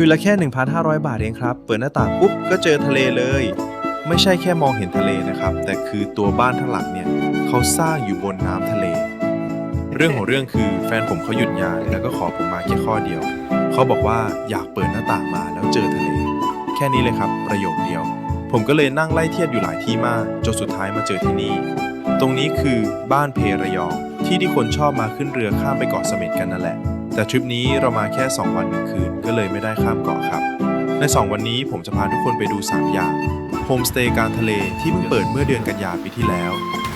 คืนละแค่ 1,500 บาทเองครับเปิดหน้าต่างปุ๊บก็เจอทะเลเลยไม่ใช่แค่มองเห็นทะเลนะครับแต่คือตัวบ้านทั้งหลังเนี่ยเขาสร้างอยู่บนน้ำทะเลเรื่องของเรื่องคือแฟนผมเขาหยุดงานแล้วก็ขอผมมาแค่ข้อเดียวเขาบอกว่าอยากเปิดหน้าต่างมาแล้วเจอทะเลแค่นี้เลยครับประโยคเดียวผมก็เลยนั่งไล่เทียบอยู่หลายที่มากจนสุดท้ายมาเจอที่นี่ตรงนี้คือบ้านเพระยองที่คนชอบมาขึ้นเรือข้ามไปเกาะเสม็ดกันนั่นแหละแต่ทริปนี้เรามาแค่2 วัน 1 คืนก็เลยไม่ได้ข้ามเกาะครับใน2 วันนี้ผมจะพาทุกคนไปดู3อย่างโฮมสเตย์กลางทะเลที่เพิ่งเปิดเมื่อเดือนกันยายนปีที่แล้ว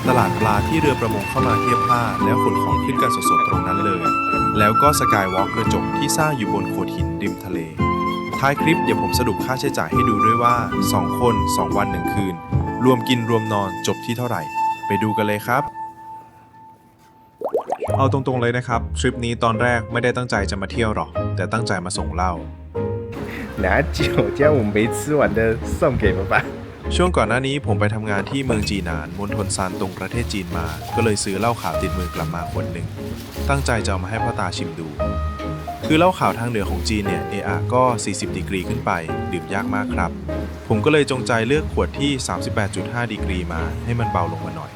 ตลาดปลาที่เรือประมงเข้ามาเทียบท่าแล้วขนของขึ้นกันสดๆตรงนั้นเลยแล้วก็สกายวอล์กกระจกที่สร้างอยู่บนโขดหินริมทะเลท้ายคลิปเดี๋ยวผมสรุปค่าใช้จ่ายให้ดูด้วยว่า2 คน 2 วัน 1 คืนรวมกินรวมนอนจบที่เท่าไหร่ไปดูกันเลยครับเอาตรงๆเลยนะครับทริปนี้ตอนแรกไม่ได้ตั้งใจจะมาเที่ยวหรอกแต่ตั้งใจมาส่งเหล้า拿酒将我们没吃完的送给爸爸。ช่วงก่อนหน้านี้ผมไปทำงานที่เมืองจีนานมณฑลซานตรงประเทศจีนมาก็เลยซื้อเหล้าขาวติดมือกลับมาขวดหนึ่งตั้งใจจะเอามาให้พ่อตาชิมดูคือเหล้าขาวทางเหนือของจีนเนี่ยก็40 ดีกรีขึ้นไปดื่มยากมากครับผมก็เลยจงใจเลือกขวดที่ 38.5 ดีกรีมาให้มันเบาลงมาหน่อย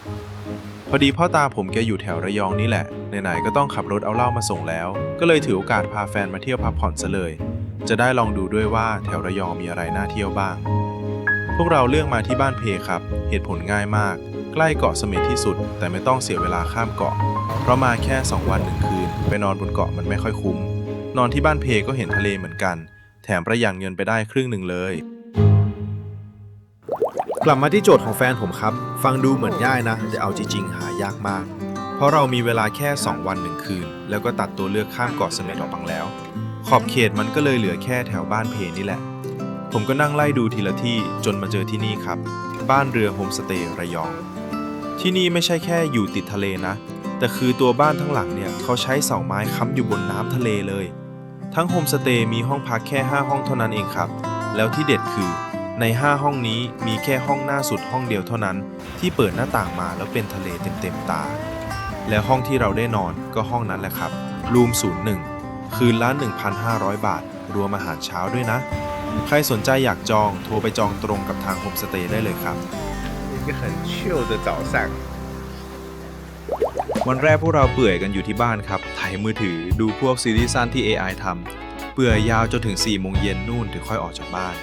พอดีพ่อตาผมแกอยู่แถวระยองนี่แหละไหนๆก็ต้องขับรถเอาเหล้ามาส่งแล้วก็เลยถือโอกาสพาแฟนมาเที่ยวพักผ่อนซะเลยจะได้ลองดูด้วยว่าแถวระยองมีอะไรน่าเที่ยวบ้างพวกเราเลือกมาที่บ้านเพครับเหตุผลง่ายมากใกล้เกาะเสม็ดที่สุดแต่ไม่ต้องเสียเวลาข้ามเกาะเพราะมาแค่2 วัน 1 คืนไปนอนบนเกาะมันไม่ค่อยคุ้มนอนที่บ้านเพก็เห็นทะเลเหมือนกันแถมประหยัดเงินไปได้ครึ่งหนึ่งเลยกลับมาที่โจทย์ของแฟนผมครับฟังดูเหมือนง่ายนะแต่เอาจริงๆหายากมากเพราะเรามีเวลาแค่2 วัน 1 คืนแล้วก็ตัดตัวเลือกข้ามเกาะเสม็ดออกบังแล้วขอบเขตมันก็เลยเหลือแค่แถวบ้านเพนี่แหละผมก็นั่งไล่ดูทีละที่จนมาเจอที่นี่ครับบ้านเรือโฮมสเตย์ระยองที่นี่ไม่ใช่แค่อยู่ติดทะเลนะแต่คือตัวบ้านทั้งหลังเนี่ยเขาใช้เสาไม้ค้ำอยู่บนน้ำทะเลเลยทั้งโฮมสเตย์มีห้องพักแค่5 ห้องเท่านั้นเองครับแล้วที่เด็ดคือใน5 ห้องนี้มีแค่ห้องหน้าสุดห้องเดียวเท่านั้นที่เปิดหน้าต่างมาแล้วเป็นทะเลเต็มตาและห้องที่เราได้นอนก็ห้องนั้นแหละครับรูม01คืนละ 1,500 บาทรวมอาหารเช้าด้วยนะใครสนใจอยากจองโทรไปจองตรงกับทางโฮมสเตย์ได้เลยครับ一个很 chill 的早上。วันแรกพวกเราเปื่อยกันอยู่ที่บ้านครับถ่ายมือถือดูพวกซีรีส์สั้นที่ AI ทำเปื่อยยาวจนถึง 4 โมงเย็นนู่นถึงค่อยออกจากบ้าน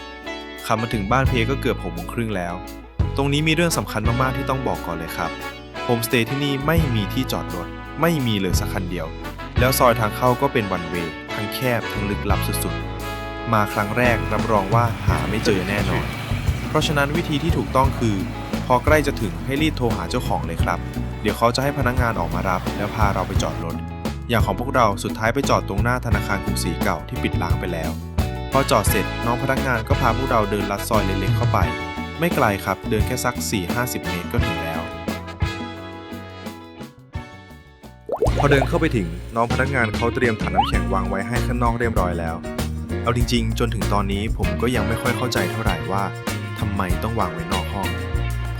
ขับมาถึงบ้านเพก็เกือบ 6 โมงครึ่งแล้วตรงนี้มีเรื่องสำคัญมากๆที่ต้องบอกก่อนเลยครับโฮมสเตย์ที่นี่ไม่มีที่จอดรถไม่มีเลยสักคันเดียวแล้วซอยทางเข้าก็เป็นวันเวย์ทั้งแคบทั้งลึกลับสุดๆมาครั้งแรกรับรองว่าหาไม่เจอแน่นอนเพราะฉะนั้นวิธีที่ถูกต้องคือพอใกล้จะถึงให้รีบโทรหาเจ้าของเลยครับเดี๋ยวเขาจะให้พนักงานออกมารับแล้วพาเราไปจอดรถอย่างของพวกเราสุดท้ายไปจอดตรงหน้าธนาคารกรุงศรีเก่าที่ปิดล้างไปแล้วพอจอดเสร็จน้องพนักงานก็พาพวกเราเดินลัดซอยเล็กๆเข้าไปไม่ไกลครับเดินแค่สัก 4-50 เมตรก็ถึงแล้วพอเดินเข้าไปถึงน้องพนักงานเขาเตรียมถังน้ำแข็งวางไว้ให้ข้างนอกเรียบร้อยแล้วเอาจริงๆจนถึงตอนนี้ผมก็ยังไม่ค่อยเข้าใจเท่าไหร่ว่าทำไมต้องวางไว้นอกห้อง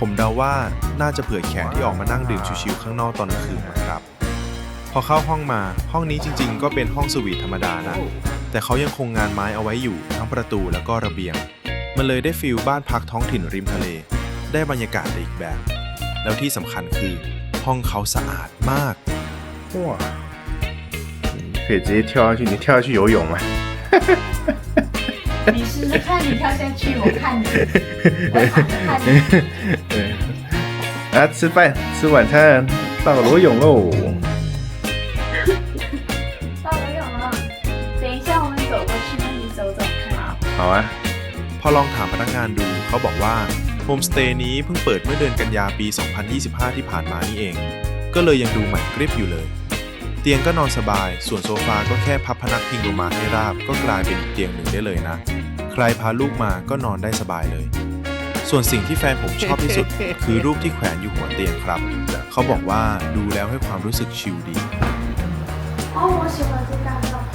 ผมเดาว่าน่าจะเผื่อแขกที่ออกมานั่งดื่มชิวๆข้างนอกตอนกลางคืนนะครับพอเข้าห้องมาห้องนี้จริงๆก็เป็นห้องสวีทธรรมดานะแต่เขายังคงงานไม้เอาไว้อยู่ทั้งประตูแล้วก็ระเบียงมันเลยได้ฟีลบ้านพักท้องถิ่นริมทะเลได้บรรยากาศอีกแบบแล้วที่สำคัญคือห้องเขาสะอาดมาก哇，可以直接跳下去，你跳下去游泳吗？你试试看，你跳下去，我看你，我躺着看你。啊，吃饭，吃晚餐，到游泳喽。到游泳了，等一下我们走过去，那你走走看。好啊。พอลองถามพนักงานดูเขาบอกว่าโฮมสเตย์นี้เพิ่งเปิดเมื่อเดือนกันยาปี 2025 ที่ผ่านมานี่เองก็เลยยังดูใหม่กริบอยู่เลยเตียงก็นอนสบายส่วนโซฟาก็แค่พับพนักพิงลงมาให้ราบก็กลายเป็นอีกเตียงหนึ่งได้เลยนะใครพาลูกมาก็นอนได้สบายเลยส่วนสิ่งที่แฟนผมชอบที่สุด คือรูปที่แขวนอยู่หัวเตียงครับเขาบอกว่าดูแล้วให้ความรู้สึกชิลดี哦，我喜欢这张照片。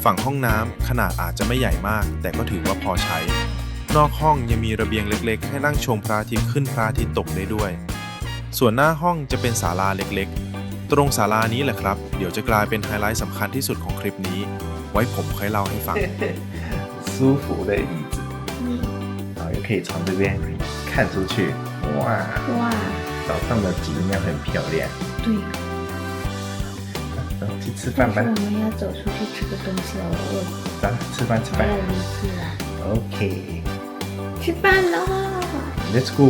ฝั่งห้องน้ำขนาดอาจจะไม่ใหญ่มากแต่ก็ถือว่าพอใช้นอกห้องยังมีระเบียงเล็กๆให้นั่งชมพระอาทิตย์ขึ้นพระอาทิตย์ตกได้ด้วยส่วนหน้าห้องจะเป็นศาลาเล็กๆ ตรงศาลานี้แหละครับเดี๋ยวจะกลายเป็นไฮไลท์สำคัญที่สุดของคลิปนี้ ไว้ผมค่อยเล่าให้ฟัง 舒服的椅子，然后又可以从这边看出去，哇，哇，早上的景应该很漂亮。对，走去吃饭吧但是，我们要走出去吃个东西了，我饿了，走吃饭吃饭还有力气了， ，OK，Let's 吃饭喽！ go。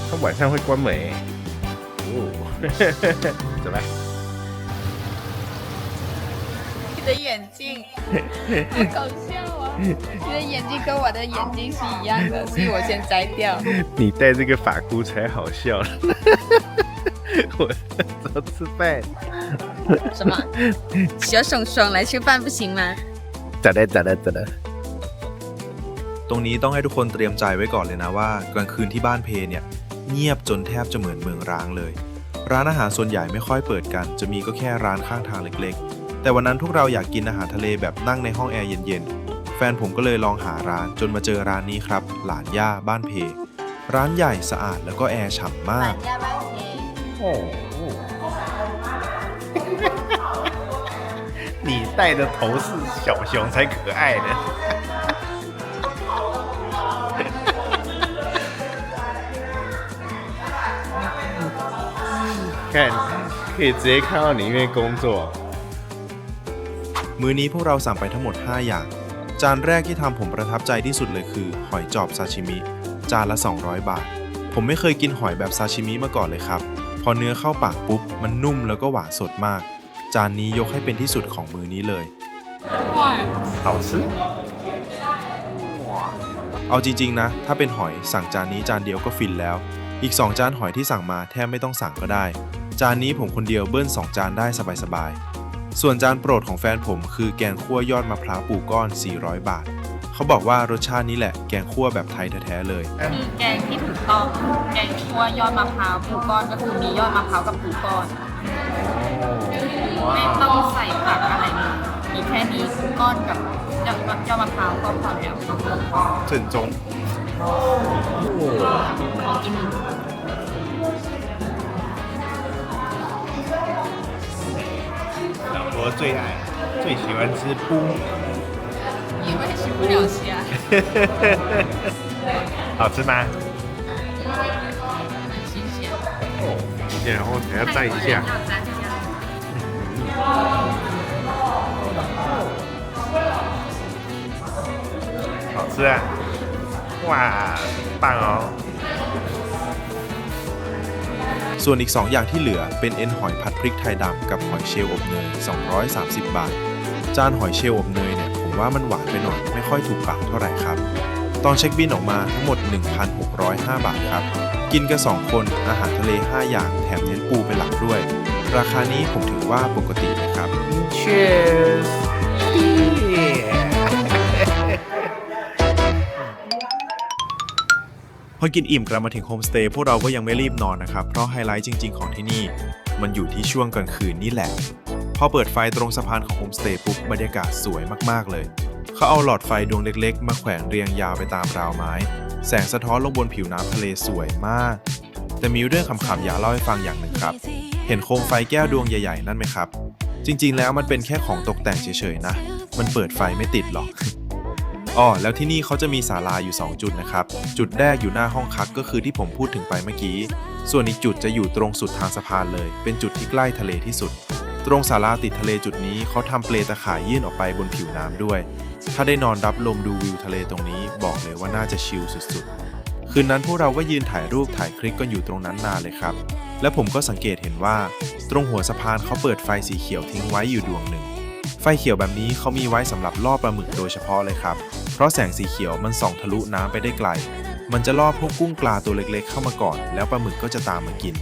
它晚上会关门欸，哦，走吧。你的眼镜，好搞笑啊！你的眼睛跟我的眼睛是一样的，所以我先摘掉。你戴这个发箍才好笑。我走吃饭，什么？小熊熊来吃饭不行吗？咋的咋的咋的？ ตรงนี้ต้องให้ทุกคนเตรียมใจไว้ก่อนเลยนะว่ากลางคืนที่บ้านเพเนี่ยเงียบจนแทบจะเหมือนเมืองร้างเลย ร้านอาหารส่วนใหญ่ไม่ค่อยเปิดกัน จะมีก็แค่ร้านข้างทางเล็กๆ แต่วันนั้นพวกเราอยากกินอาหารทะเลแบบนั่งในห้องแอร์เย็นๆ แฟนผมก็เลยลองหาร้านจนมาเจอร้านนี้ครับ หลานย่าบ้านเพ ร้านใหญ่สะอาดแล้วก็แอร์ฉ่ำมาก 要不要切？哦，你戴的头是小熊才可爱呢。看，可以直接看到里面工作。 มื้อนี้พวกเราสั่งไปทั้งหมด 5 อย่าง จานแรกที่ทำผมประทับใจที่สุดเลยคือ หอยจอบซาชิมิ จานละ 200 บาท ผมไม่เคยกินหอยแบบซาชิมิมาก่อนเลยครับ พอเนื้อเข้าปากปุ๊บ มันนุ่มแล้วก็หวานสดมาก จานนี้ยกให้เป็นที่สุดของมื้อนี้เลย 好吃。 เอาจริงๆนะ ถ้าเป็นหอยสั่งจานนี้จานเดียวก็ฟินแล้ว อีก 2 จานหอยที่สั่งมาแทบไม่ต้องสั่งก็ได้ จานนี้ผมคนเดียวเบิ้ล2 จานได้สบายๆ ส่วนจานโปรดของแฟนผมคือแกงคั่วยอดมะพร้าวปูก้อน 400 บาท เขาบอกว่ารสชาตินี้แหละแกงคั่วแบบไทยแท้ๆเลย คือแกงที่ถูกต้อง แกงคั่วยอดมะพร้าวปูก้อนก็คือมียอดมะพร้าวกับปูก้อน ไม่ต้องใส่ผักอะไรเลยมีแค่นี้ปูก้อนกับยอดมะพร้าวก็พอแล้ว 正宗。 ของกิน 老婆最爱，最喜欢吃ปู。因为吃不了虾。好吃吗？很新鲜。然后还要蘸一下。要蘸一下。好吃啊！哇，棒哦！ ส่วนอีก 2 อย่างที่เหลือเป็นเอ็นหอยผัดพริกไทยดำกับหอยเชลล์อบเนย 230 บาท จานหอยเชลล์อบเนยเนี่ยผมว่ามันหวานไปหน่อยไม่ค่อยถูกปากเท่าไหร่ครับ ตอนเช็คบิลออกมาทั้งหมด 1,605 บาทครับ กินกัน 2 คนอาหารทะเล 5 อย่างแถมเน้นปูเป็นหลักด้วย ราคานี้ผมถือว่าปกตินะครับ Cheers！ พอกินอิ่มกลับมาถึงโฮมสเตย์พวกเราก็ยังไม่รีบนอนนะครับ เพราะไฮไลท์จริงๆของที่นี่ มันอยู่ที่ช่วงกลางคืนนี่แหละ พอเปิดไฟตรงสะพานของโฮมสเตย์ปุ๊บบรรยากาศสวยมากๆเลย เขาเอาหลอดไฟดวงเล็กๆ มาแขวนเรียงยาวไปตามราวไม้ แสงสะท้อนลงบนผิวน้ำทะเลสวยมาก แต่มีเรื่องขำๆอยากเล่าให้ฟังอย่างหนึ่งครับ เห็นโคมไฟแก้วดวงใหญ่ๆนั่นไหมครับ จริงๆแล้วมันเป็นแค่ของตกแต่งเฉยๆนะ มันเปิดไฟไม่ติดหรอก อ้อแล้วที่นี่เขาจะมีศาลาอยู่ 2 จุดนะครับ จุดแรกอยู่หน้าห้องพักก็คือที่ผมพูดถึงไปเมื่อกี้ ส่วนอีกจุดจะอยู่ตรงสุดทางสะพานเลย เป็นจุดที่ใกล้ทะเลที่สุด ตรงศาลาติดทะเลจุดนี้เขาทำเปลตะข่ายยื่นออกไปบนผิวน้ำด้วย ถ้าได้นอนรับลมดูวิวทะเลตรงนี้บอกเลยว่าน่าจะชิลสุดๆ คืนนั้นพวกเราก็ยืนถ่ายรูปถ่ายคลิปกันอยู่ตรงนั้นนานเลยครับ และผมก็สังเกตเห็นว่า ตรงหัวสะพานเขาเปิดไฟสีเขียวทิ้งไว้อยู่ดวงหนึ่ง ไฟเขียวแบบนี้เขามีไว้สำหรับล่อปลาหมึกโดยเฉพาะเลยครับ เพราะแสงสีเขียวมันส่องทะลุน้ำไปได้ไกล มันจะล่อพวกกุ้งปลาตัวเล็กๆเข้ามาก่อน แล้วปลาหมึกก็จะตามมากิน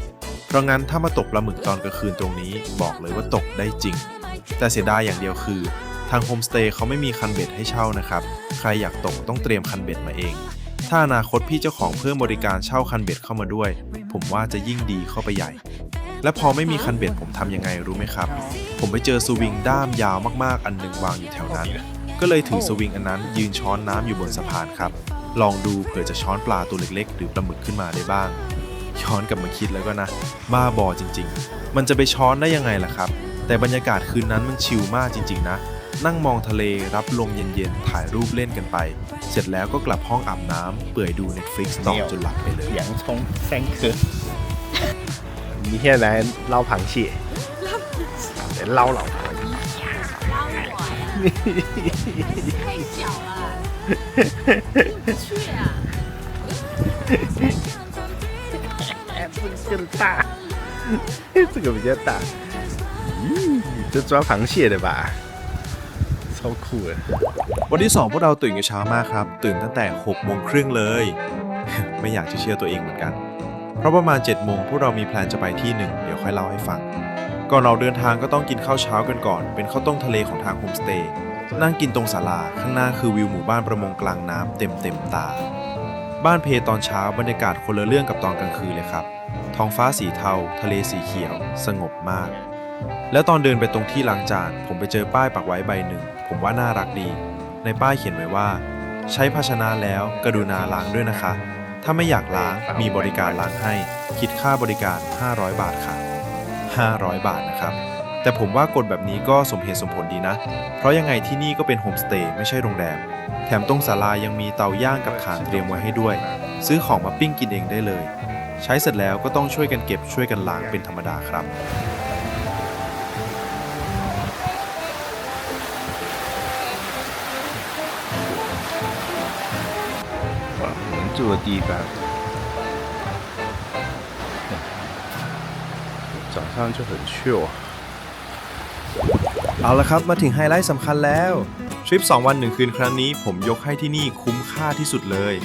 เพราะงั้นถ้ามาตกปลาหมึกตอนกลางคืนตรงนี้บอกเลยว่าตกได้จริง แต่เสียดายอย่างเดียวคือ ทางโฮมสเตย์เขาไม่มีคันเบ็ดให้เช่านะครับ ใครอยากตกต้องเตรียมคันเบ็ดมาเอง ถ้าอนาคตพี่เจ้าของเพิ่มบริการเช่าคันเบ็ดเข้ามาด้วย ผมว่าจะยิ่งดีเข้าไปใหญ่ และพอไม่มีคันเบ็ดผมทำยังไงรู้ไหมครับ ผมไปเจอสวิงด้ามยาวมากๆอันหนึงวางอยู่แถวนั้น ก็เลยถือสวิงอันนั้นยืนช้อนน้ำอยู่บนสะพานครับ ลองดูเผื่อจะช้อนปลาตัวเล็กๆหรือปลาหมึกขึ้นมาได้บ้าง ย้อนกลับมาคิดแล้วก็นะบ้าบอจริงๆมันจะไปช้อนได้ยังไงล่ะครับแต่บรรยากาศคืนนั้นมันชิลมากจริงๆนะนั่งมองทะเลรับลมเย็นๆถ่ายรูปเล่นกันไปเสร็จแล้วก็กลับห้องอาบน้ำเปื่อยดู Netflix ต่อจนหลับไปเลย 洋葱3颗。明天来捞螃蟹，捞老婆。太小了，不去啊！更大，这个比较大。咦，这抓螃蟹的吧？超酷的。 วันที่ 2 พวกเราตื่นกันเช้ามากครับ ตื่นตั้งแต่ 6 โมงครึ่งเลย ไม่อยากจะเชื่อตัวเองเหมือนกัน เพราะประมาณ 7 โมงพวกเรามีแพลนจะไปที่หนึ่งเดี๋ยวค่อยเล่าให้ฟัง ก่อนเราเดินทางก็ต้องกินข้าวเช้ากันก่อน เป็นข้าวต้มทะเลของทางโฮมสเตย์ นั่งกินตรงศาลา ข้างหน้าคือวิวหมู่บ้านประมงกลางน้ำเต็มตา บ้านเพตอนเช้าบรรยากาศคนละเรื่องกับตอนกลางคืนเลยครับ ท้องฟ้าสีเทา ทะเลสีเขียว สงบมาก แล้วตอนเดินไปตรงที่ล้างจาน ผมไปเจอป้ายปักไว้ใบหนึ่ง ผมว่าน่ารักดี ในป้ายเขียนไว้ว่า ใช้ภาชนะแล้วกรุณาล้างด้วยนะคะ ถ้าไม่อยากล้างมีบริการล้างให้ คิดค่าบริการ 500 บาทค่ะ 500 บาทนะครับ แต่ผมว่ากฎแบบนี้ก็สมเหตุสมผลดีนะ เพราะยังไงที่นี่ก็เป็นโฮมสเตย์ไม่ใช่โรงแรม แถมตรงศาลายังมีเตาย่างกับถ่านเตรียมไว้ให้ด้วย ซื้อของมาปิ้งกินเองได้เลย ใช้เสร็จแล้วก็ต้องช่วยกันเก็บช่วยกันล้างเป็นธรรมดาครับ 哇，我们住的地方，早上就很 chill。 เอาละครับมาถึงไฮไลท์สำคัญแล้วทริป2 วัน 1 คืนครั้งนี้ผมยกให้ที่นี่คุ้มค่าที่สุดเลย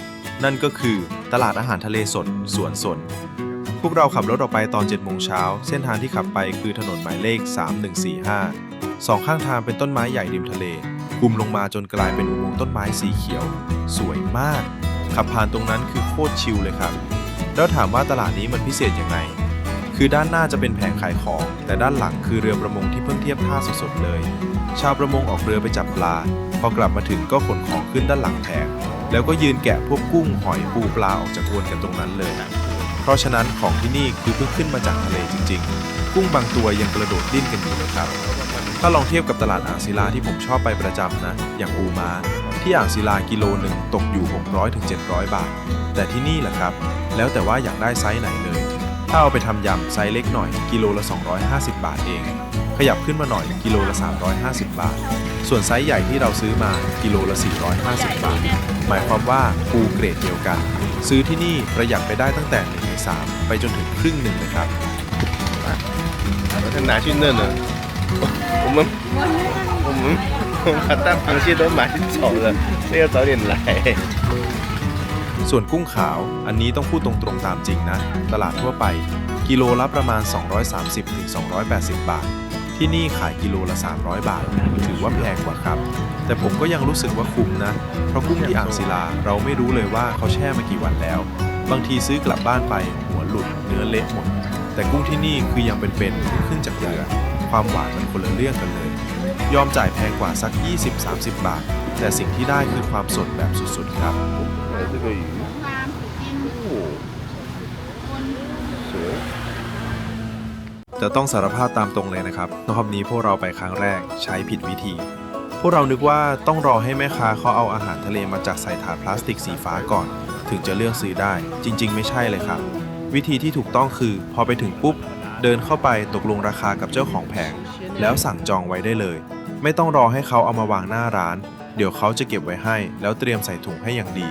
นั่นก็คือตลาดอาหารทะเลสดสวนสน พวกเราขับรถออกไปตอน 7 โมงเช้าเส้นทางที่ขับไปคือถนนหมายเลข 3145 2 ข้างทางเป็นต้นไม้ใหญ่ริมทะเลคุมลงมาจนกลายเป็นอุโมงค์ต้นไม้สีเขียว สวยมาก ขับผ่านตรงนั้นคือโคตรชิลเลยครับ แล้วถามว่าตลาดนี้มันพิเศษยังไง คือด้านหน้าจะเป็นแผงขายของ แต่ด้านหลังคือเรือประมงที่เพิ่งเทียบท่าสดๆเลย ชาวประมงออกเรือไปจับปลา พอกลับมาถึงก็ขนของขึ้นด้านหลังแผง แล้วก็ยืนแกะพวกกุ้งหอยปูปลาออกจากอวนกันตรงนั้นเลยนะ เพราะฉะนั้นของที่นี่คือเพิ่งขึ้นมาจากทะเลจริงๆ กุ้งบางตัวยังกระโดดดิ้นกันอยู่เลยครับ ถ้าลองเทียบกับตลาดอ่างศิลาที่ผมชอบไปประจำนะ อย่างปูม้าที่อ่างศิลากิโลหนึ่งตกอยู่ 600-700 บาท แต่ที่นี่แหละครับ แล้วแต่ว่าอยากได้ไซส์ไหนเลย ถ้าเอาไปทำยำไซส์เล็กหน่อยกิโลละ 250 บาทเอง ขยับขึ้นมาหน่อยกิโลละ 350 บาท ส่วนไซส์ใหญ่ที่เราซื้อมากิโลละ 450 บาท หมายความว่าปูเกรดเดียวกัน ซื้อที่นี่ประหยัดไปได้ตั้งแต่1 ใน 3 ไปจนถึงครึ่งหนึ่งเลยครับ 我再拿去嫩了，我们把大螃蟹都买走了，所以要早点来。 ส่วนกุ้งขาวอันนี้ต้องพูดตรงๆตามจริงนะ ตลาดทั่วไปกิโลละประมาณ 230-280 บาท ที่นี่ขายกิโลละ 300 บาท ถือว่าแพงกว่าครับ แต่ผมก็ยังรู้สึกว่าคุ้มนะ เพราะกุ้งที่อ่างศิลาเราไม่รู้เลยว่าเขาแช่มากี่วันแล้ว บางทีซื้อกลับบ้านไปหัวหลุดเนื้อเละหมด แต่กุ้งที่นี่คือยังเป็นๆเพิ่งขึ้นจากเรือ ความหวานมันคนละเรื่องกันเลย ยอมจ่ายแพงกว่าสัก 20-30 บาท แต่สิ่งที่ได้คือความสดแบบสุดๆครับ 买这个鱼，哦，水。 จะต้องสารภาพตามตรงเลยนะครับรอบนี้พวกเราไปครั้งแรกใช้ผิดวิธี พวกเรานึกว่าต้องรอให้แม่ค้าเขาเอาอาหารทะเลมาจัดใส่ถาดพลาสติกสีฟ้าก่อน ถึงจะเลือกซื้อได้ จริงๆไม่ใช่เลยครับ วิธีที่ถูกต้องคือพอไปถึงปุ๊บเดินเข้าไปตกลงราคากับเจ้าของแผงแล้วสั่งจองไว้ได้เลย ไม่ต้องรอให้เขาเอามาวางหน้าร้าน เดี๋ยวเขาจะเก็บไว้ให้ แล้วเตรียมใส่ถุงให้อย่างดี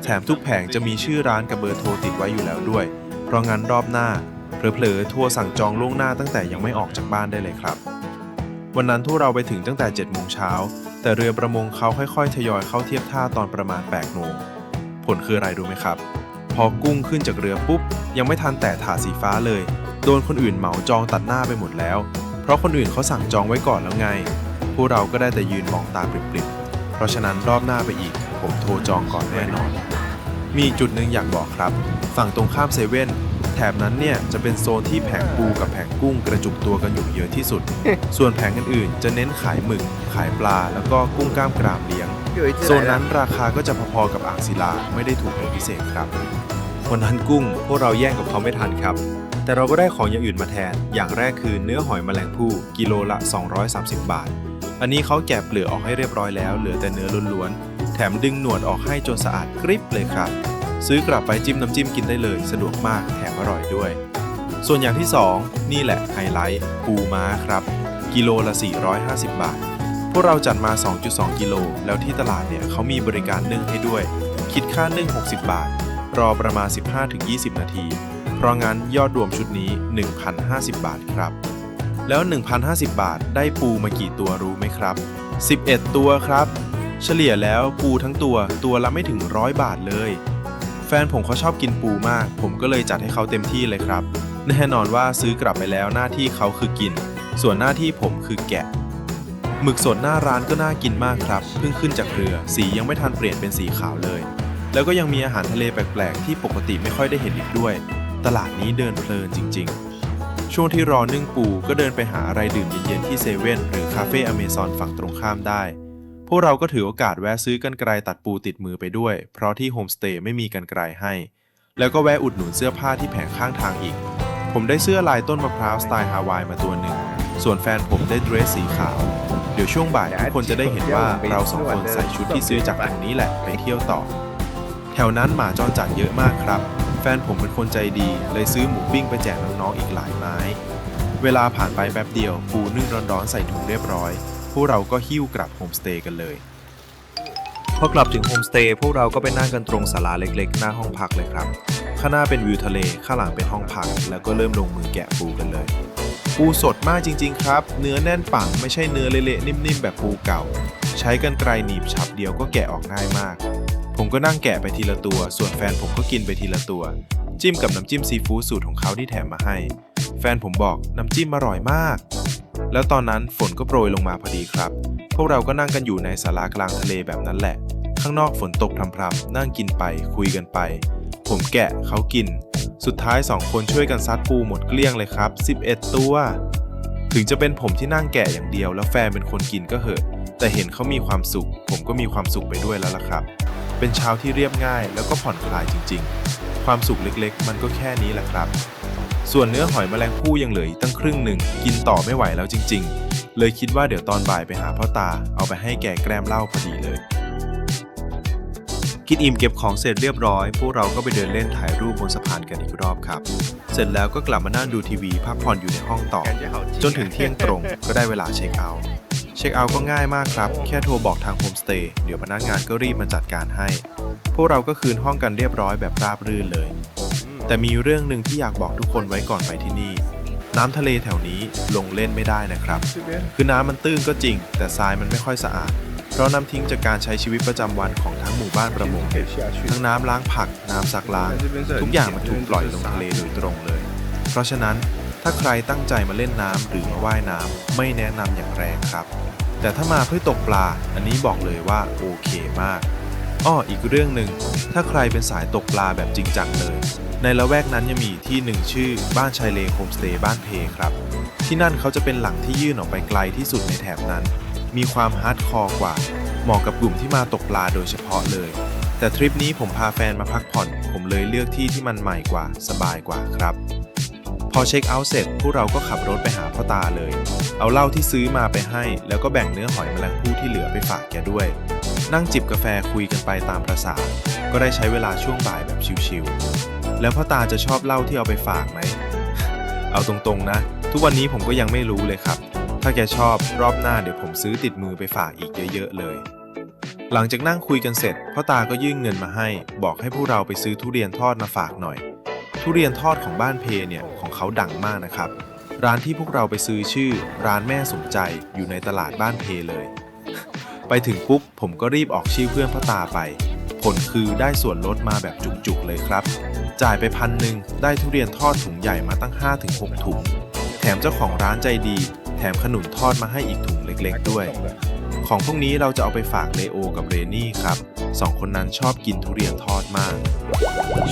แถมทุกแผงจะมีชื่อร้านกับเบอร์โทรติดไว้อยู่แล้วด้วย เพราะงั้นรอบหน้าเผลอๆโทรสั่งจองล่วงหน้าตั้งแต่ยังไม่ออกจากบ้านได้เลยครับ วันนั้นทุกเราไปถึงตั้งแต่ 7 โมงเช้า แต่เรือประมงเขาค่อยๆทยอยเข้าเทียบท่าตอนประมาณ 8 โมง ผลคืออะไรรู้ไหมครับ พอกุ้งขึ้นจากเรือปุ๊บยังไม่ทันแตะถาดสีฟ้าเลย โดนคนอื่นเหมาจองตัดหน้าไปหมดแล้ว เพราะคนอื่นเขาสั่งจองไว้ก่อนแล้วไง พวกเราก็ได้แต่ยืนมองตาปริบๆ เพราะฉะนั้นรอบหน้าไปอีก ผมโทรจองก่อนแน่นอน มีอีกจุดหนึ่งอยากบอกครับ ฝั่งตรงข้ามเซเว่นแถบนั้นเนี่ยจะเป็นโซนที่แผงปูกับแผงกุ้งกระจุกตัวกันอยู่เยอะที่สุด ส่วนแผงอื่นๆจะเน้นขายหมึก ขายปลาแล้วก็กุ้งกล้ามกรามเลี้ยง โซนนั้นราคาก็จะพอๆกับอ่างศิลาไม่ได้ถูกเป็นพิเศษครับ วันนั้นกุ้งพวกเราแย่งกับเขาไม่ทันครับแต่เราก็ได้ของอย่างอื่นมาแทนอย่างแรกคือเนื้อหอยแมลงภู่กิโลละ230 บาทอันนี้เขาแกะเปลือกออกให้เรียบร้อยแล้วเหลือแต่เนื้อล้วนๆแถมดึงหนวดออกให้จนสะอาดกริบเลยครับซื้อกลับไปจิ้มน้ำจิ้มกินได้เลยสะดวกมากแถมอร่อยด้วยส่วนอย่างที่2นี่แหละไฮไลท์ปูม้าครับกิโลละ450 บาทพวกเราจัดมา 2.2 กิโลแล้วที่ตลาดเนี่ยเขามีบริการนึ่งให้ด้วยคิดค่านึ่ง60 บาทรอประมาณ 15-20 นาทีเพราะงั้นยอดรวมชุดนี้ 1,050 บาทครับแล้ว 1,050 บาทได้ปูมากี่ตัวรู้ไหมครับ11 ตัวครับเฉลี่ยแล้วปูทั้งตัวละไม่ถึง100 บาทเลยแฟนผมเขาชอบกินปูมากผมก็เลยจัดให้เขาเต็มที่เลยครับแน่นอนว่าซื้อกลับไปแล้วหน้าที่เขาคือกินส่วนหน้าที่ผมคือแกะหมึกสดหน้าร้านก็น่ากินมากครับเพิ่งขึ้นจากเรือสียังไม่ทันเปลี่ยนเป็นสีขาวเลยแล้วก็ยังมีอาหารทะเลแปลกๆที่ปกติไม่ค่อยได้เห็นอีกด้วยตลาดนี้เดินเพลินจริงๆช่วงที่รอนึ่งปูก็เดินไปหาอะไรดื่มเย็นๆที่เซเว่นหรือคาเฟ่อเมซอนฝั่งตรงข้ามได้พวกเราก็ถือโอกาสแวะซื้อกรรไกรตัดปูติดมือไปด้วยเพราะที่โฮมสเตย์ไม่มีกรรไกรให้แล้วก็แวะอุดหนุนเสื้อผ้าที่แผงข้างทางอีกผมได้เสื้อลายต้นมะพร้าวสไตล์ฮาวายมาตัวหนึ่งส่วนแฟนผมได้เดรสสีขาวเดี๋ยวช่วงบ่ายทุกคนจะได้เห็นว่าเราสองคนใส่ชุดที่ซื้อจากตรงนี้แหละไปเที่ยวต่อแถวนั้นหมาจรจัดเยอะมากครับแฟนผมเป็นคนใจดีเลยซื้อหมูปิ้งไปแจกน้องๆอีกหลายไม้เวลาผ่านไปแป๊บเดียวปูนึ่งร้อนๆใส่ถุงเรียบร้อยพวกเราก็หิ้วกลับโฮมสเตย์กันเลยพอกลับถึงโฮมสเตย์พวกเราก็ไปนั่งกันตรงศาลาเล็กๆหน้าห้องพักเลยครับข้างหน้าเป็นวิวทะเลข้างหลังเป็นห้องพักแล้วก็เริ่มลงมือแกะปูกันเลยปูสดมากจริงๆครับเนื้อแน่นปังไม่ใช่เนื้อเละๆนิ่มๆแบบปูเก่าใช้กรรไกรหนีบฉับเดียวก็แกะออกง่ายมากผมก็นั่งแกะไปทีละตัวส่วนแฟนผมก็กินไปทีละตัวจิ้มกับน้ำจิ้มซีฟู้ดสูตรของเขาที่แถมมาให้แฟนผมบอกน้ำจิ้มอร่อยมากแล้วตอนนั้นฝนก็โปรยลงมาพอดีครับพวกเราก็นั่งกันอยู่ในศาลากลางทะเลแบบนั้นแหละข้างนอกฝนตกพรำๆนั่งกินไปคุยกันไปผมแกะเขากินสุดท้าย2คนช่วยกันซัดปูหมดเกลี้ยงเลยครับ11 ตัวถึงจะเป็นผมที่นั่งแกะอย่างเดียวแล้วแฟนเป็นคนกินก็เหอะแต่เห็นเขามีความสุขผมก็มีความสุขไปด้วยแล้วล่ะครับเป็นเช้าที่เรียบง่ายแล้วก็ผ่อนคลายจริงๆความสุขเล็กๆมันก็แค่นี้แหละครับส่วนเนื้อหอยแมลงภู่ยังเหลืออีกตั้งครึ่งหนึ่งกินต่อไม่ไหวแล้วจริงๆเลยคิดว่าเดี๋ยวตอนบ่ายไปหาพ่อตาเอาไปให้แกแกล้มเหล้าพอดีเลยกินอิ่มเก็บของเสร็จเรียบร้อยพวกเราก็ไปเดินเล่นถ่ายรูปบนสะพานกันอีกรอบครับเสร็จแล้วก็กลับมานั่งดูทีวีพักผ่อนอยู่ในห้องต่อจนถึงเที่ยงตรงก็ได้เวลาเช็คเอาท์ก็ง่ายมากครับแค่โทรบอกทางโฮมสเตย์เดี๋ยวพนักงานก็รีบมาจัดการให้พวกเราก็คืนห้องกันเรียบร้อยแบบราบรื่นเลยแต่มีเรื่องหนึ่งที่อยากบอกทุกคนไว้ก่อนไปที่นี่น้ำทะเลแถวนี้ลงเล่นไม่ได้นะครับคือน้ำมันตื้นก็จริงแต่ทรายมันไม่ค่อยสะอาดเพราะน้ำทิ้งจากการใช้ชีวิตประจำวันของทั้งหมู่บ้านประมงทั้งน้ำล้างผักน้ำซักล้างทุกอย่างมันถูกปล่อยลงทะเลโดยตรงเลยเพราะฉะนั้นถ้าใครตั้งใจมาเล่นน้ำหรือมาว่ายน้ำไม่แนะนำอย่างแรงครับแต่ถ้ามาเพื่อตกปลาอันนี้บอกเลยว่าโอเคมากอีกเรื่องหนึ่งถ้าใครเป็นสายตกปลาแบบจริงจังเลยในละแวกนั้นยังมีที่หนึ่งชื่อบ้านชายเลนโฮมสเตย์บ้านเพครับที่นั่นเขาจะเป็นหลังที่ยื่นออกไปไกลที่สุดในแถบนั้นมีความฮาร์ดคอร์กว่าเหมาะกับกลุ่มที่มาตกปลาโดยเฉพาะเลยแต่ทริปนี้ผมพาแฟนมาพักผ่อนผมเลยเลือกที่ที่มันใหม่กว่าสบายกว่าครับพอเช็คเอาท์เสร็จพวกเราก็ขับรถไปหาพ่อตาเลยเอาเหล้าที่ซื้อมาไปให้แล้วก็แบ่งเนื้อหอยแมลงภู่ที่เหลือไปฝากแกด้วยนั่งจิบกาแฟคุยกันไปตามประสาก็ได้ใช้เวลาช่วงบ่ายแบบชิลๆแล้วพ่อตาจะชอบเหล้าที่เอาไปฝากไหม เอาตรงๆนะทุกวันนี้ผมก็ยังไม่รู้เลยครับถ้าแกชอบรอบหน้าเดี๋ยวผมซื้อติดมือไปฝากอีกเยอะๆเลยหลังจากนั่งคุยกันเสร็จพ่อตาก็ยื่นเงินมาให้บอกให้พวกเราไปซื้อทุเรียนทอดมาฝากหน่อยทุเรียนทอดของบ้านเพเนี่ยของเขาดังมากนะครับร้านที่พวกเราไปซื้อชื่อร้านแม่สมใจอยู่ในตลาดบ้านเพเลย ไปถึงปุ๊บผมก็รีบออกชื่อเพื่อนพ่อตาไปผลคือได้ส่วนลดมาแบบจุกๆเลยครับจ่ายไป1,000ได้ทุเรียนทอดถุงใหญ่มาตั้ง 5-6 ถุงแถมเจ้าของร้านใจดีแถมขนุนทอดมาให้อีกถุงเล็กๆด้วยของพวกนี้เราจะเอาไปฝากเลโอกับเรนี่ครับ2คนนั้นชอบกินทุเรียนทอดมาก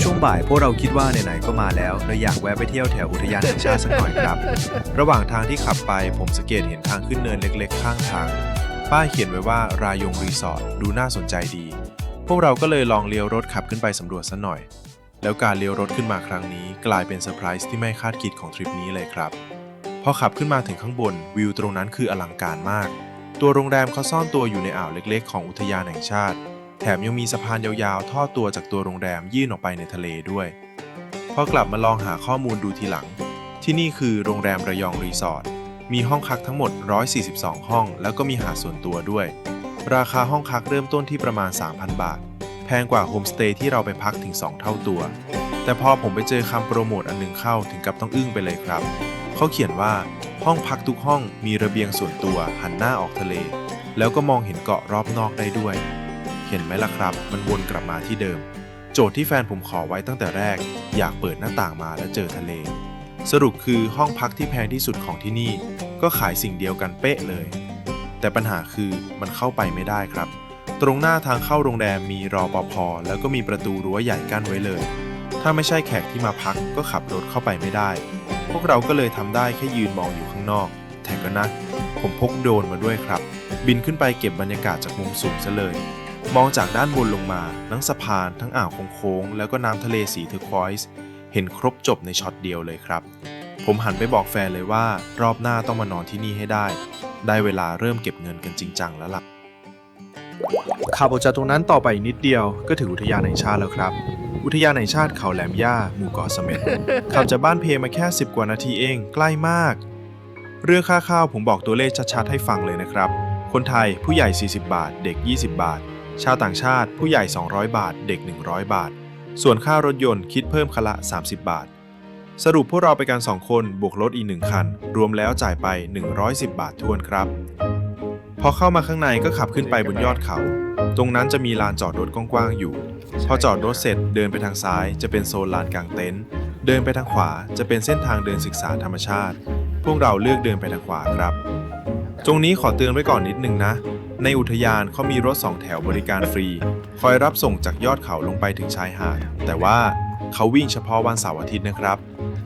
ช่วงบ่ายพวกเราคิดว่าไหนๆก็มาแล้วเราอยากแวะไปเที่ยวแถวอุทยานแห่งชาติสักหน่อยครับระหว่างทางที่ขับไปผมสังเกตเห็นทางขึ้นเนินเล็กๆข้างทางป้ายเขียนไว้ว่ารายงรีสอร์ทดูน่าสนใจดีพวกเราก็เลยลองเลี้ยวรถขับขึ้นไปสำรวจซะหน่อย แล้วการเลี้ยวรถขึ้นมาครั้งนี้กลายเป็นเซอร์ไพรส์ที่ไม่คาดคิดของทริปนี้เลยครับพอขับขึ้นมาถึงข้างบนวิวตรงนั้นคืออลังการมากตัวโรงแรมเขาซ่อนตัวอยู่ในอ่าวเล็กๆของอุทยานแห่งชาติแถมยังมีสะพานยาวๆทอดตัวจากตัวโรงแรมยื่นออกไปในทะเลด้วยพอกลับมาลองหาข้อมูลดูทีหลังที่นี่คือโรงแรมระยองรีสอร์ทมีห้องพักทั้งหมด142ห้องแล้วก็มีหาดส่วนตัวด้วยราคาห้องพักเริ่มต้นที่ประมาณ 3,000 บาทแพงกว่าโฮมสเตย์ที่เราไปพักถึง2เท่าตัวแต่พอผมไปเจอคำโปรโมทอันนึงเข้าถึงกับต้องอึ้งไปเลยครับเขาเขียนว่าห้องพักทุกห้องมีระเบียงส่วนตัวหันหน้าออกทะเลแล้วก็มองเห็นเกาะรอบนอกได้ด้วยเห็นไหมล่ะครับมันวนกลับมาที่เดิมโจทย์ที่แฟนผมขอไว้ตั้งแต่แรกอยากเปิดหน้าต่างมาแล้วเจอทะเลสรุปคือห้องพักที่แพงที่สุดของที่นี่ก็ขายสิ่งเดียวกันเป๊ะเลยแต่ปัญหาคือมันเข้าไปไม่ได้ครับตรงหน้าทางเข้าโรงแรมมีรปภ.แล้วก็มีประตูรั้วใหญ่กั้นไว้เลยถ้าไม่ใช่แขกที่มาพักก็ขับรถเข้าไปไม่ได้พวกเราก็เลยทำได้แค่ยืนมองอยู่ข้างนอกแต่ก็นะผมพกโดรนมาด้วยครับบินขึ้นไปเก็บบรรยากาศจากมุมสูงซะเลยมองจากด้านบนลงมาทั้งสะพานทั้งอ่าวโค้งๆแล้วก็น้ำทะเลสีเทอร์ควอยซ์เห็นครบจบในช็อตเดียวเลยครับผมหันไปบอกแฟนเลยว่ารอบหน้าต้องมานอนที่นี่ให้ได้เวลาเริ่มเก็บเงินกันจริงจังแล้วล่ะขับออกจากตรงนั้นต่อไปนิดเดียวก็ถึงอุทยานแห่งชาติแล้วครับอุทยานแห่งชาติเขาแหลมย่าหมู่เกาะเสม็ด ขับจากบ้านเพมาแค่10 กว่านาทีเองใกล้มากเรื่องค่าข้าวผมบอกตัวเลขชัดๆให้ฟังเลยนะครับคนไทยผู้ใหญ่40 บาทเด็ก20 บาทชาวต่างชาติผู้ใหญ่200 บาทเด็ก100 บาทส่วนค่ารถยนต์คิดเพิ่มคันละ30 บาทสรุปพวกเราไปกัน2คนบวกรถอีก1คันรวมแล้วจ่ายไป110 บาททวนครับพอเข้ามาข้างในก็ขับขึ้นไปบนยอดเขาตรงนั้นจะมีลานจอดรถกว้างๆอยู่พอจอดรถเสร็จเดินไปทางซ้ายจะเป็นโซนลานกางเต็นท์เดินไปทางขวาจะเป็นเส้นทางเดินศึกษาธรรมชาติพวกเราเลือกเดินไปทางขวาครับตรงนี้ขอเตือนไว้ก่อนนิดนึงนะในอุทยานเขามีรถ2 แถวบริการฟรีคอยรับส่งจากยอดเขาลงไปถึงชายหาดแต่ว่าเขาวิ่งเฉพาะวันเสาร์อาทิตย์นะครับ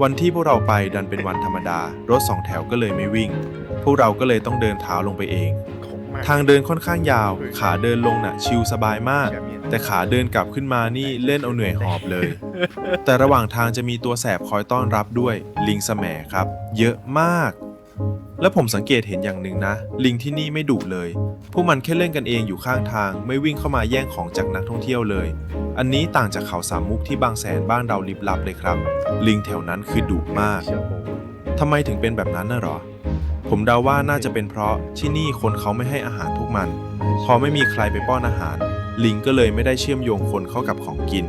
วันที่พวกเราไปดันเป็นวันธรรมดารถ2 แถวก็เลยไม่วิ่งพวกเราก็เลยต้องเดินเท้าลงไปเองทางเดินค่อนข้างยาวขาเดินลงน่ะชิลสบายมากแต่ขาเดินกลับขึ้นมานี่เล่นเอาเหนื่อยหอบเลยแต่ระหว่างทางจะมีตัวแสบคอยต้อนรับด้วยลิงแสมครับเยอะมากและผมสังเกตเห็นอย่างหนึ่งนะลิงที่นี่ไม่ดุเลยพวกมันแค่เล่นกันเองอยู่ข้างทางไม่วิ่งเข้ามาแย่งของจากนักท่องเที่ยวเลยอันนี้ต่างจากเขาสามมุกที่บางแสนบ้านเราลิบลับเลยครับลิงแถวนั้นคือดุมากทำไมถึงเป็นแบบนั้นน่ะหรอผมเดาว่าน่าจะเป็นเพราะที่นี่คนเขาไม่ให้อาหารพวกมันพอไม่มีใครไปป้อนอาหารลิงก็เลยไม่ได้เชื่อมโยงคนเข้ากับของกิน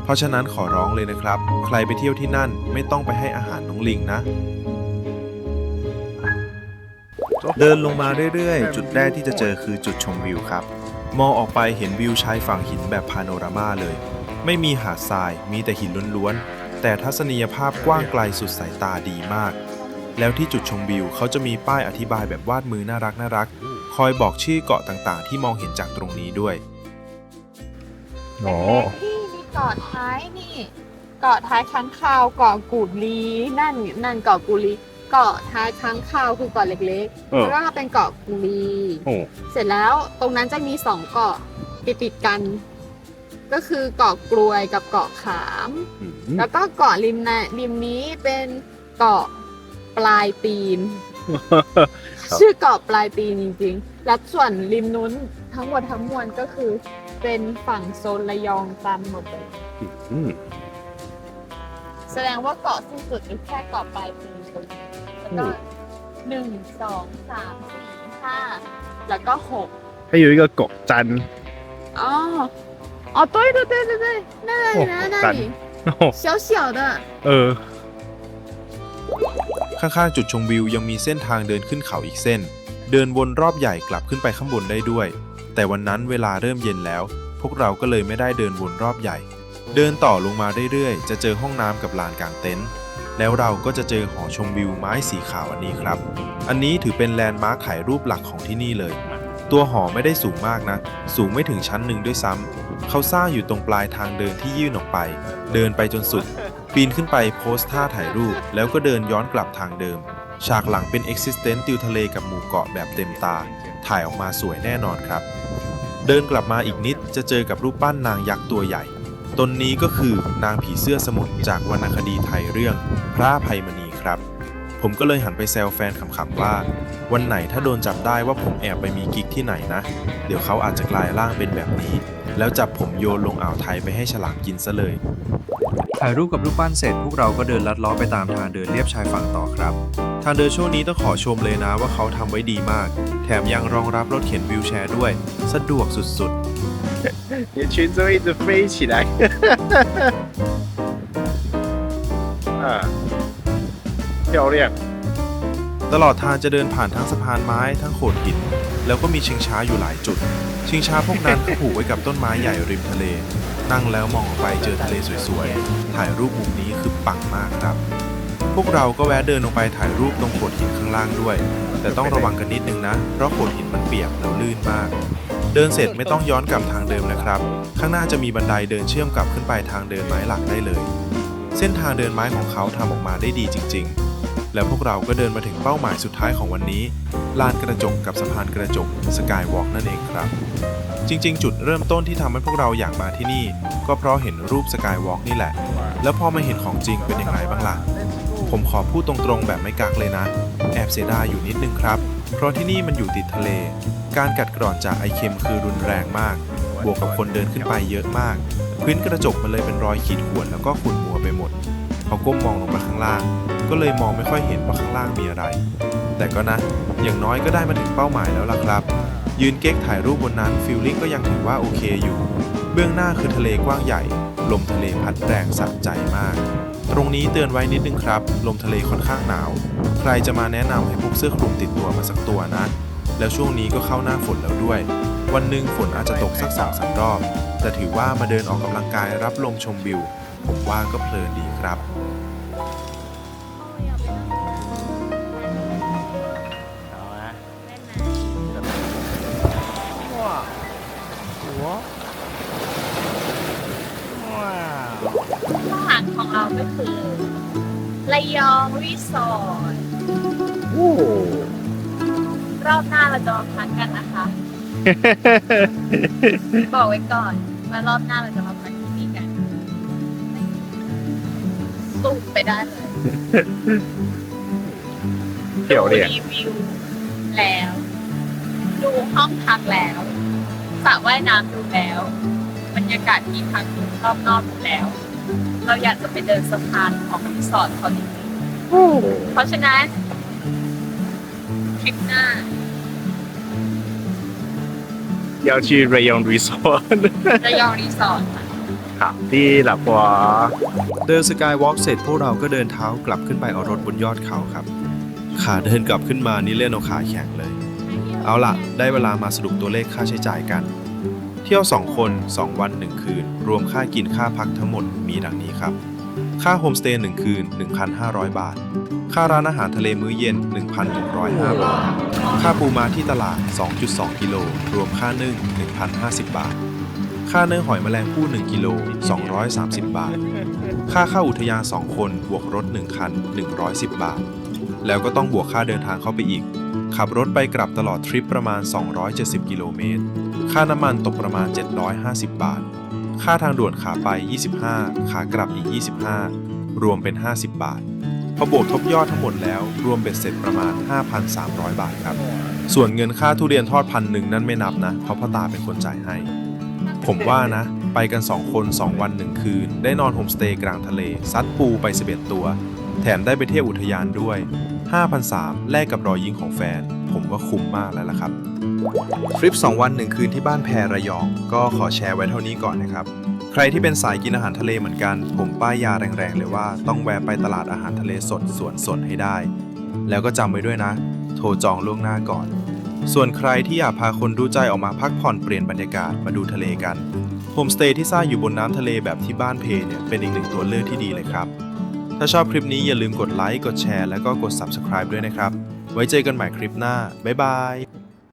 เพราะฉะนั้นขอร้องเลยนะครับใครไปเที่ยวที่นั่นไม่ต้องไปให้อาหารน้องลิงนะเดินลงมาเรื่อยๆจุดแรกที่จะเจอคือจุดชมวิวครับมองออกไปเห็นวิวชายฝั่งหินแบบพาโนรามาเลยไม่มีหาดทรายมีแต่หินล้วนๆแต่ทัศนียภาพกว้างไกลสุดสายตาดีมากแล้วที่จุดชมวิวเขาจะมีป้ายอธิบายแบบวาดมือน่ารักคอยบอกชื่อเกาะต่างๆที่มองเห็นจากตรงนี้ด้วยอ๋อที่มีเกาะท้ายนี่เกาะท้ายค้างคาวเกาะกูดลีนั่นเกาะกูลีเกาะท้ายค้างคาวคือเกาะเล็กๆแล้วก็เป็นเกาะกูลีเสร็จแล้วตรงนั้นจะมี2 เกาะติดกันก็คือเกาะกลวยกับเกาะขามแล้วก็เกาะริมนี้เป็นเกาะปลายตีน ชื่อเกาะปลายตีนจริงๆและส่วนริมนู้นทั้งหมดทั้งมวลก็คือเป็นฝั่งโซนระยองตามหมดเลยแสดงว่าเกาะสิ้นสุดมีแค่เกาะปลายตีนแล้วก็1 2 3 4 5แล้วก็6还有一个狗毡哦对那里那里小小的ข้างๆจุดชมวิวยังมีเส้นทางเดินขึ้นเขาอีกเส้นเดินวนรอบใหญ่กลับขึ้นไปข้างบนได้ด้วยแต่วันนั้นเวลาเริ่มเย็นแล้วพวกเราก็เลยไม่ได้เดินวนรอบใหญ่เดินต่อลงมาเรื่อยๆจะเจอห้องน้ำกับลานกางเต็นท์แล้วเราก็จะเจอหอชมวิวไม้สีขาวอันนี้ครับอันนี้ถือเป็นแลนด์มาร์คถ่ายรูปหลักของที่นี่เลยตัวหอไม่ได้สูงมากนะสูงไม่ถึงชั้นหนึ่งด้วยซ้ำเขาสร้างอยู่ตรงปลายทางเดินที่ยื่นออกไปเดินไปจนสุดปีนขึ้นไปโพสท่าถ่ายรูปแล้วก็เดินย้อนกลับทางเดิมฉากหลังเป็น Existence ติวทะเลกับหมู่เกาะแบบเต็มตาถ่ายออกมาสวยแน่นอนครับเดินกลับมาอีกนิดจะเจอกับรูปปั้นนางยักษ์ตัวใหญ่ ตนนี้ก็คือนางผีเสื้อสมุทรจากวรรณคดีไทยเรื่องพระอภัยมณีครับผมก็เลยหันไปแซวแฟนขำๆว่าวันไหนถ้าโดนจับได้ว่าผมแอบไปมีกิ๊กที่ไหนนะเดี๋ยวเขาอาจจะกลายร่างเป็นแบบนี้แล้วจับผมโยนลงอ่าวไทยไปให้ฉลามกินซะเลยถ่ายรูปกับรูปปั้นเสร็จพวกเราก็เดินลัดล้อไปตามทางเดินเลียบชายฝั่งต่อครับทางเดินช่วงนี้ต้องขอชมเลยนะว่าเขาทำไว้ดีมากแถมยังรองรับรถเข็นวีลแชร์ด้วยสะดวกสุดๆ你的裙子会一直飞起来。啊，漂亮。ตลอดทางจะเดินผ่านทั้งสะพานไม้ทั้งโขดหินแล้วก็มีชิงช้าอยู่หลายจุดชิงช้าพวกนั้นก็ผูกไว้กับต้นไม้ใหญ่ริมทะเลนั่งแล้วมองออกไปเจอทะเลสวยๆถ่ายรูปมุมนี้คือปังมากครับพวกเราก็แวะเดินลงไปถ่ายรูปตรงโขดหินข้างล่างด้วยแต่ต้องระวังกันนิดนึงนะเพราะโขดหินมันเปียกแล้วลื่นมากเดินเสร็จไม่ต้องย้อนกลับทางเดิมนะครับข้างหน้าจะมีบันไดเดินเชื่อมกลับขึ้นไปทางเดินไม้หลักได้เลยเส้นทางเดินไม้ของเขาทำออกมาได้ดีจริงๆแล้วพวกเราก็เดินมาถึงเป้าหมายสุดท้ายของวันนี้ลานกระจกกับสะพานกระจกสกายวอล์กนั่นเองครับจริงๆจุดเริ่มต้นที่ทำให้พวกเราอยากมาที่นี่ก็เพราะเห็นรูปสกายวอล์กนี่แหละแล้วพอมาเห็นของจริงเป็นอย่างไรบ้างล่ะผมขอพูดตรงๆแบบไม่กักเลยนะแอบเสียดายอยู่นิดนึงครับเพราะที่นี่มันอยู่ติดทะเลการกัดกร่อนจากไอเค็มคือรุนแรงมากบวกกับคนเดินขึ้นไปเยอะมากพื้นกระจกมันเลยเป็นรอยขีดข่วนแล้วก็ขุ่นมัวไปหมดพอก้มมองลงมาข้างล่างก็เลยมองไม่ค่อยเห็นว่าข้างล่างมีอะไรแต่ก็นะอย่างน้อยก็ได้มาถึงเป้าหมายแล้วล่ะครับยืนเก๊กถ่ายรูปบนนั้นฟีลลิ่งก็ยังถือว่าโอเคอยู่เบื้องหน้าคือทะเลกว้างใหญ่ลมทะเลพัดแรงสะใจมากตรงนี้เตือนไว้นิดนึงครับลมทะเลค่อนข้างหนาวใครจะมาแนะนำให้พกเสื้อคลุมติดตัวมาสักตัวนะแล้วช่วงนี้ก็เข้าหน้าฝนแล้วด้วยวันหนึ่งฝนอาจจะตกสัก2-3 รอบแต่ถือว่ามาเดินออกกำลังกายรับลมชมวิวผมว่าก็เพลินดีครับอาหารของเราก็คือระยองรีสอร์ทรอบหน้าเราจะมาพักกันนะคะ บอกไว้ก่อนว่ารอบหน้าเราจะมาพักที่นี่กันสุ่มไปได้เลย 漂亮。 รีวิวแล้ว ดูห้องพักแล้วสระว่ายน้ำดูแล้วบรรยากาศที่พักรอบนอกดูแล้ว เราอยากจะไปเดินสะพานของรีสอร์ทเขาจริงๆเพราะฉะนั้นทริปหน้า要去瑞阳 resort ระยองรีสอร์ทค่ะ 好的老婆เดินสกายวอล์กเสร็จพวกเราก็เดินเท้ากลับขึ้นไปเอารถบนยอดเขาครับขาเดินกลับขึ้นมานี่เล่นเอาขาแข็งเลยเอาล่ะได้เวลามาสรุปตัวเลขค่าใช้จ่ายกันเที่ยว2คน2วัน1คืนรวมค่ากินค่าพักทั้งหมดมีดังนี้ครับค่าโฮมสเตย์1คืน 1,500 บาทค่าร้านอาหารทะเลมื้อเย็น 1,105 บาทค่าปูม้าที่ตลาด 2.2 กิโลรวมค่านึ่ง 1,050 บาทค่าเนื้อหอยแมลงภู่1กิโล230 บาทค่าเข้าอุทยาน2คนบวกรถ1คัน110 บาทแล้วก็ต้องบวกค่าเดินทางเข้าไปอีกขับรถไปกลับตลอดทริปประมาณ270กิโลเมตรค่าน้ำมันตกประมาณ750 บาทค่าทางด่วนขาไป25ขากลับอีก25รวมเป็น50 บาทพอบวกทบยอดทั้งหมดแล้วรวมเบ็ดเสร็จประมาณ 5,300 บาทครับส่วนเงินค่าทุเรียนทอด1,000นั่นไม่นับนะเพราะพ่อตาเป็นคนจ่ายให้ผมว่านะไปกัน2คน2วัน1คืนได้นอนโฮมสเตย์กลางทะเลซัดปูไป11ตัวแถมได้ไปเที่ยวอุทยานด้วย 5,300 แลกกับรอยยิ้มของแฟนผมว่าคุ้มมากแล้วล่ะครับทริป2วัน1คืนที่บ้านแพระยองก็ขอแชร์ไว้เท่านี้ก่อนนะครับใครที่เป็นสายกินอาหารทะเลเหมือนกันผมป้ายยาแรงๆเลยว่าต้องแวะไปตลาดอาหารทะเลสดสวนสดให้ได้แล้วก็จำไว้ด้วยนะโทรจองล่วงหน้าก่อนส่วนใครที่อยากพาคนรู้ใจออกมาพักผ่อนเปลี่ยนบรรยากาศมาดูทะเลกันโฮมสเตย์ที่สร้างอยู่บนน้ำทะเลแบบที่บ้านเพเนี่ยเป็นอีกหนึ่งตัวเลือกที่ดีเลยครับถ้าชอบคลิปนี้อย่าลืมกดไลค์กดแชร์แล้วก็กด Subscribe ด้วยนะครับไว้เจอกันใหม่คลิปหน้าบ๊ายบาย